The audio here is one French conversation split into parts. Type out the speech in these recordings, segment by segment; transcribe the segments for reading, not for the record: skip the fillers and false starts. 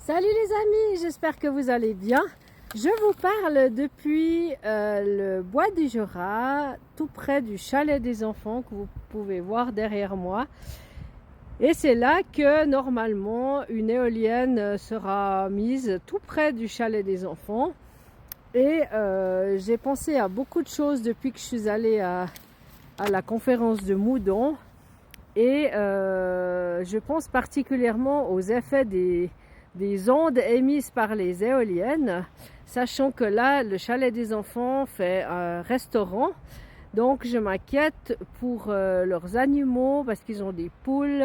Salut les amis, j'espère que vous allez bien. Je vous parle depuis le bois du Jura, tout près du chalet des enfants que vous pouvez voir derrière moi. Et c'est là que normalement une éolienne sera mise tout près du chalet des enfants. Et j'ai pensé à beaucoup de choses depuis que je suis allée à la conférence de Moudon. Et je pense particulièrement aux effets des ondes émises par les éoliennes, sachant que là, le chalet des enfants fait un restaurant. Donc, je m'inquiète pour leurs animaux parce qu'ils ont des poules,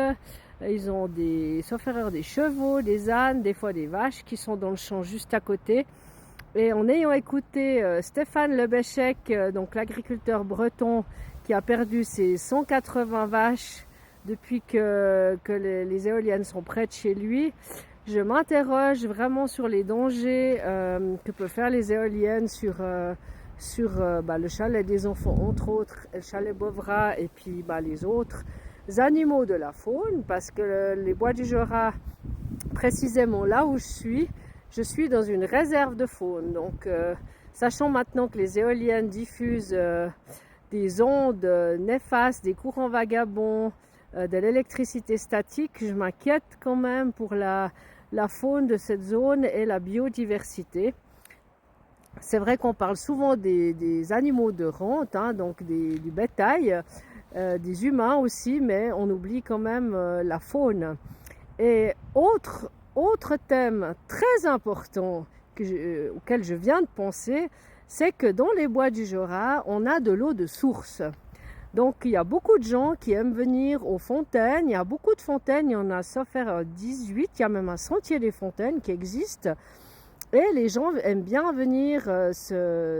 ils ont sauf erreur, des chevaux, des ânes, des fois des vaches qui sont dans le champ juste à côté. Et en ayant écouté Stéphane Lebéchec, donc l'agriculteur breton qui a perdu ses 180 vaches depuis que les éoliennes sont près de chez lui, je m'interroge vraiment sur les dangers que peuvent faire les éoliennes sur le chalet des enfants, entre autres, le chalet Bovra et puis les autres animaux de la faune, parce que les bois du Jura, précisément là où je suis dans une réserve de faune. Donc, sachant maintenant que les éoliennes diffusent des ondes néfastes, des courants vagabonds, de l'électricité statique, je m'inquiète quand même pour la faune de cette zone et la biodiversité. C'est vrai qu'on parle souvent des animaux de rente, donc du bétail, des humains aussi, mais on oublie quand même la faune. Et autre thème très important auquel je viens de penser, c'est que dans les bois du Jura, on a de l'eau de source. Donc il y a beaucoup de gens qui aiment venir aux fontaines, il y a beaucoup de fontaines, il y en a sauf faire 18, il y a même un sentier des fontaines qui existe. Et les gens aiment bien venir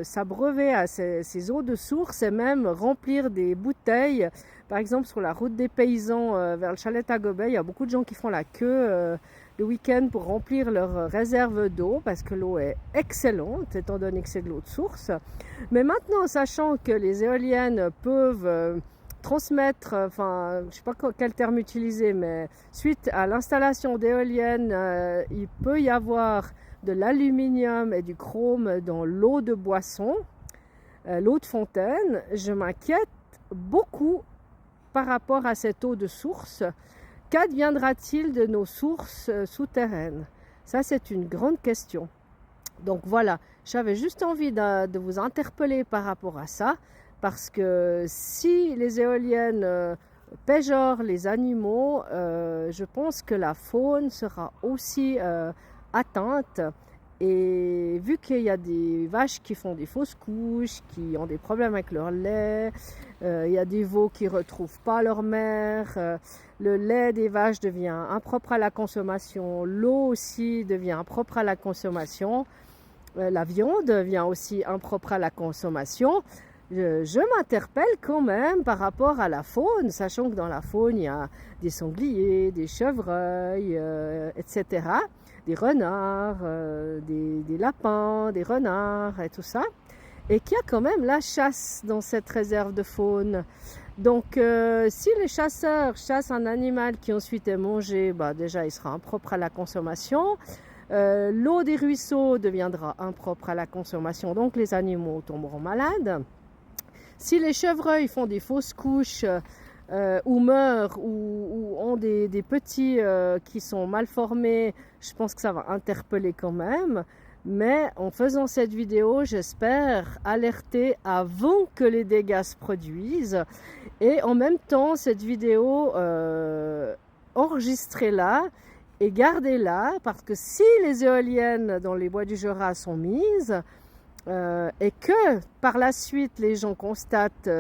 s'abreuver à ces eaux de source et même remplir des bouteilles. Par exemple, sur la route des paysans vers le chalet Tagobet, il y a beaucoup de gens qui font la queue le week-end pour remplir leur réserve d'eau parce que l'eau est excellente étant donné que c'est de l'eau de source. Mais maintenant, sachant que les éoliennes peuvent transmettre, je ne sais pas quel terme utiliser, mais suite à l'installation d'éoliennes, il peut y avoir de l'aluminium et du chrome dans l'eau de boisson, l'eau de fontaine. Je m'inquiète beaucoup par rapport à cette eau de source. Qu'adviendra-t-il de nos sources souterraines? Ça, c'est une grande question. Donc voilà, j'avais juste envie de vous interpeller par rapport à ça, parce que si les éoliennes péjorent les animaux, je pense que la faune sera aussi atteinte. Et vu qu'il y a des vaches qui font des fausses couches, qui ont des problèmes avec leur lait, il y a des veaux qui ne retrouvent pas leur mère, le lait des vaches devient impropre à la consommation, l'eau aussi devient impropre à la consommation, la viande devient aussi impropre à la consommation. Je m'interpelle quand même par rapport à la faune, sachant que dans la faune, il y a des sangliers, des chevreuils, etc., des renards, des lapins, des renards et tout ça. Et qu'il y a quand même la chasse dans cette réserve de faune. Donc, si les chasseurs chassent un animal qui ensuite est mangé, déjà, il sera impropre à la consommation. L'eau des ruisseaux deviendra impropre à la consommation, donc les animaux tomberont malades. Si les chevreuils font des fausses couches ou meurent ou ont des petits qui sont mal formés, je pense que ça va interpeller quand même. Mais en faisant cette vidéo, j'espère alerter avant que les dégâts se produisent. Et en même temps, cette vidéo, enregistrez-la et gardez-la, parce que si les éoliennes dans les bois du Jura sont mises, et que par la suite les gens constatent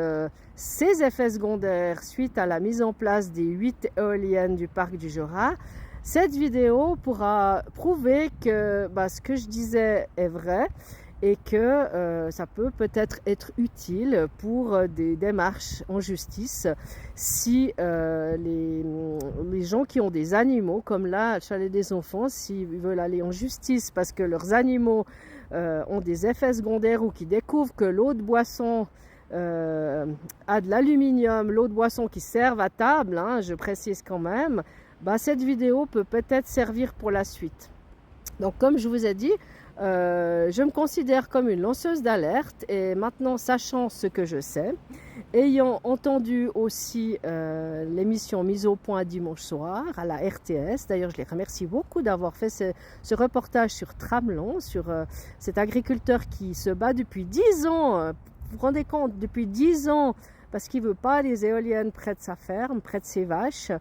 ces effets secondaires suite à la mise en place des 8 éoliennes du parc du Jura, cette vidéo pourra prouver que ce que je disais est vrai et que ça peut peut-être être utile pour des démarches en justice si les gens qui ont des animaux, comme là, le chalet des enfants, s'ils veulent aller en justice parce que leurs animaux ont des effets secondaires ou qui découvrent que l'eau de boisson a de l'aluminium, l'eau de boisson qui servent à table, je précise quand même, cette vidéo peut peut-être servir pour la suite. Donc comme je vous ai dit, je me considère comme une lanceuse d'alerte et maintenant sachant ce que je sais, ayant entendu aussi l'émission Mise au point dimanche soir à la RTS, d'ailleurs je les remercie beaucoup d'avoir fait ce reportage sur Tramelan, sur cet agriculteur qui se bat depuis 10 ans, vous vous rendez compte, depuis 10 ans, parce qu'il ne veut pas des éoliennes près de sa ferme, près de ses vaches.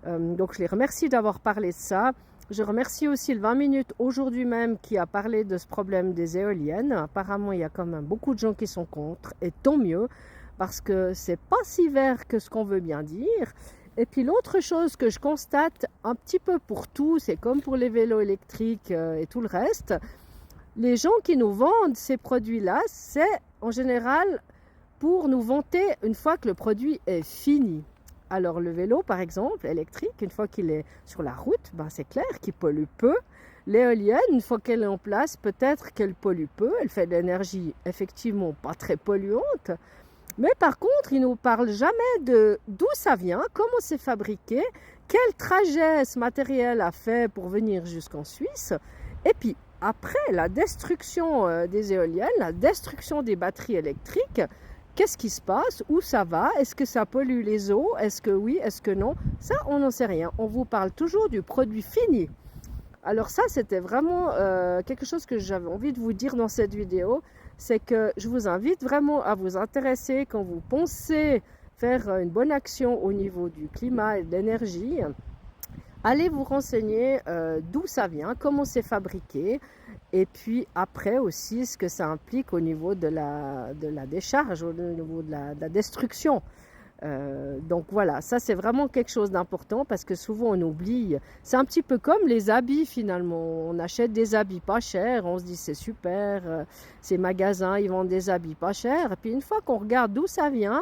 Donc je les remercie d'avoir parlé de ça. Je remercie aussi le 20 minutes aujourd'hui même qui a parlé de ce problème des éoliennes. Apparemment, il y a quand même beaucoup de gens qui sont contre, et tant mieux, parce que c'est pas si vert que ce qu'on veut bien dire. Et puis l'autre chose que je constate un petit peu pour tout, c'est comme pour les vélos électriques et tout le reste, les gens qui nous vendent ces produits-là, c'est en général pour nous vanter une fois que le produit est fini. Alors le vélo par exemple, électrique, une fois qu'il est sur la route, ben, c'est clair qu'il pollue peu. L'éolienne, une fois qu'elle est en place, peut-être qu'elle pollue peu, elle fait de l'énergie effectivement pas très polluante. Mais par contre, ils ne nous parlent jamais de d'où ça vient, comment c'est fabriqué, quel trajet ce matériel a fait pour venir jusqu'en Suisse. Et puis après, la destruction des éoliennes, la destruction des batteries électriques, qu'est-ce qui se passe? Où ça va? Est-ce que ça pollue les eaux? Est-ce que oui? Est-ce que non? Ça, on n'en sait rien. On vous parle toujours du produit fini. Alors ça, c'était vraiment quelque chose que j'avais envie de vous dire dans cette vidéo. C'est que je vous invite vraiment à vous intéresser quand vous pensez faire une bonne action au niveau du climat et de l'énergie. Allez vous renseigner d'où ça vient, comment c'est fabriqué, et puis après aussi ce que ça implique au niveau de la décharge, au niveau de la destruction. Donc voilà, ça c'est vraiment quelque chose d'important parce que souvent on oublie. C'est un petit peu comme les habits finalement. On achète des habits pas chers, on se dit c'est super, ces magasins ils vendent des habits pas chers. Et puis une fois qu'on regarde d'où ça vient,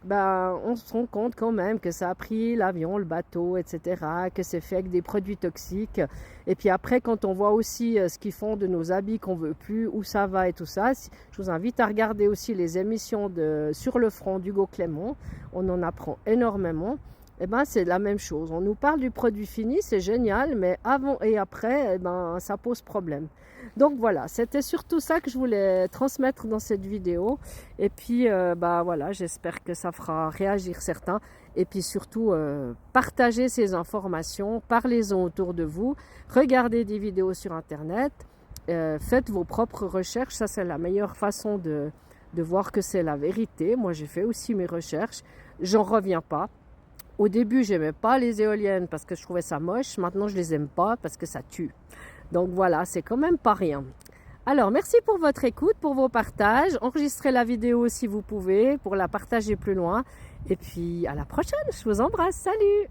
ben, on se rend compte quand même que ça a pris l'avion, le bateau, etc., que c'est fait avec des produits toxiques. Et puis après, quand on voit aussi ce qu'ils font de nos habits qu'on veut plus, où ça va et tout ça, je vous invite à regarder aussi les émissions de Sur le front d'Hugo Clément. On en apprend énormément. Eh ben, c'est la même chose. On nous parle du produit fini, c'est génial, mais avant et après, eh ben, ça pose problème. Donc voilà, c'était surtout ça que je voulais transmettre dans cette vidéo. Et puis, bah, voilà, j'espère que ça fera réagir certains. Et puis surtout, partagez ces informations, parlez-en autour de vous, regardez des vidéos sur Internet, faites vos propres recherches. Ça, c'est la meilleure façon de voir que c'est la vérité. Moi, j'ai fait aussi mes recherches. J'en reviens pas. Au début, j'aimais pas les éoliennes parce que je trouvais ça moche. Maintenant, je les aime pas parce que ça tue. Donc voilà, c'est quand même pas rien. Alors, merci pour votre écoute, pour vos partages. Enregistrez la vidéo si vous pouvez pour la partager plus loin. Et puis, à la prochaine. Je vous embrasse. Salut!